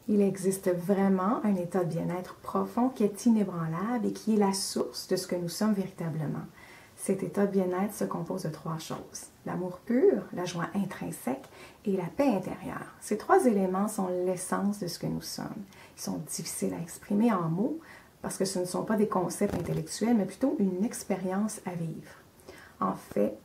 Il existe vraiment un état de bien-être profond qui est inébranlable et qui est la source de ce que nous sommes véritablement. Cet état de bien-être se compose de 3 choses: l'amour pur, la joie intrinsèque et la paix intérieure. Ces 3 éléments sont l'essence de ce que nous sommes. Ils sont difficiles à exprimer en mots parce que ce ne sont pas des concepts intellectuels, mais plutôt une expérience à vivre. En fait,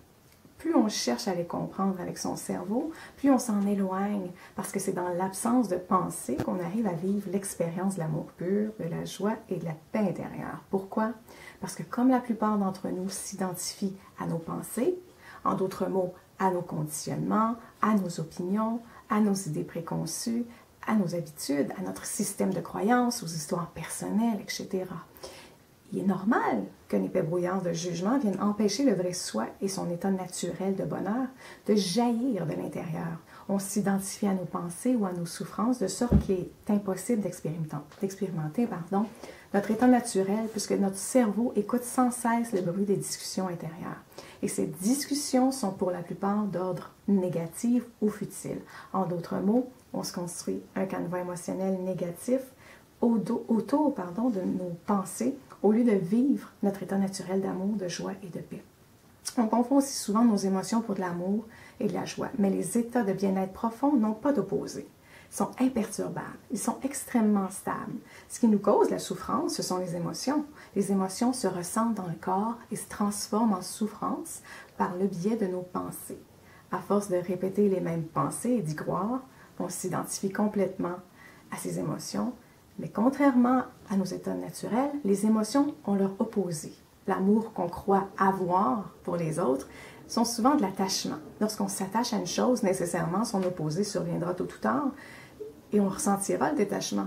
plus on cherche à les comprendre avec son cerveau, plus on s'en éloigne, parce que c'est dans l'absence de pensée qu'on arrive à vivre l'expérience de l'amour pur, de la joie et de la paix intérieure. Pourquoi? Parce que comme la plupart d'entre nous s'identifient à nos pensées, en d'autres mots, à nos conditionnements, à nos opinions, à nos idées préconçues, à nos habitudes, à notre système de croyances, aux histoires personnelles, etc. Il est normal qu'une épée brouillante de jugement vienne empêcher le vrai soi et son état naturel de bonheur de jaillir de l'intérieur. On s'identifie à nos pensées ou à nos souffrances de sorte qu'il est impossible d'expérimenter notre état naturel puisque notre cerveau écoute sans cesse le bruit des discussions intérieures. Et ces discussions sont pour la plupart d'ordre négatif ou futile. En d'autres mots, on se construit un canevas émotionnel négatif autour de nos pensées au lieu de vivre notre état naturel d'amour, de joie et de paix. On confond aussi souvent nos émotions pour de l'amour et de la joie, mais les états de bien-être profond n'ont pas d'opposé. Ils sont imperturbables, ils sont extrêmement stables. Ce qui nous cause la souffrance, ce sont les émotions. Les émotions se ressentent dans le corps et se transforment en souffrance par le biais de nos pensées. À force de répéter les mêmes pensées et d'y croire, on s'identifie complètement à ces émotions. Mais contrairement à nos états naturels, les émotions ont leur opposé. L'amour qu'on croit avoir pour les autres sont souvent de l'attachement. Lorsqu'on s'attache à une chose, nécessairement son opposé surviendra tôt ou tard et on ressentira le détachement.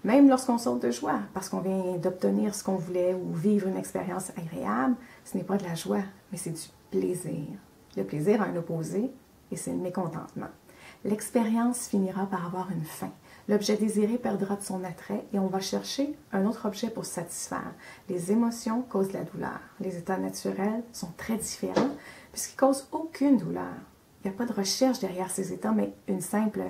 Même lorsqu'on saute de joie, parce qu'on vient d'obtenir ce qu'on voulait ou vivre une expérience agréable, ce n'est pas de la joie, mais c'est du plaisir. Le plaisir a un opposé et c'est le mécontentement. L'expérience finira par avoir une fin. L'objet désiré perdra de son attrait et on va chercher un autre objet pour se satisfaire. Les émotions causent de la douleur. Les états naturels sont très différents puisqu'ils ne causent aucune douleur. Il n'y a pas de recherche derrière ces états, mais une simple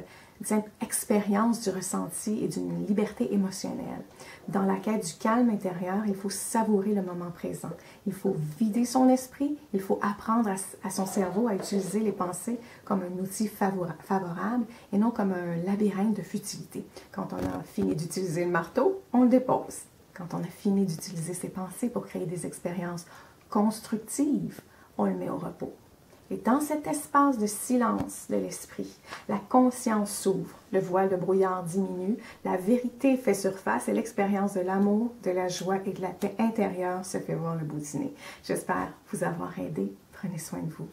expérience du ressenti et d'une liberté émotionnelle. Dans la quête du calme intérieur, il faut savourer le moment présent. Il faut vider son esprit, il faut apprendre à son cerveau à utiliser les pensées comme un outil favorable et non comme un labyrinthe de futilité. Quand on a fini d'utiliser le marteau, on le dépose. Quand on a fini d'utiliser ses pensées pour créer des expériences constructives, on le met au repos. Et dans cet espace de silence de l'esprit, la conscience s'ouvre, le voile de brouillard diminue, la vérité fait surface et l'expérience de l'amour, de la joie et de la paix intérieure se fait voir le bout du nez. J'espère vous avoir aidé. Prenez soin de vous.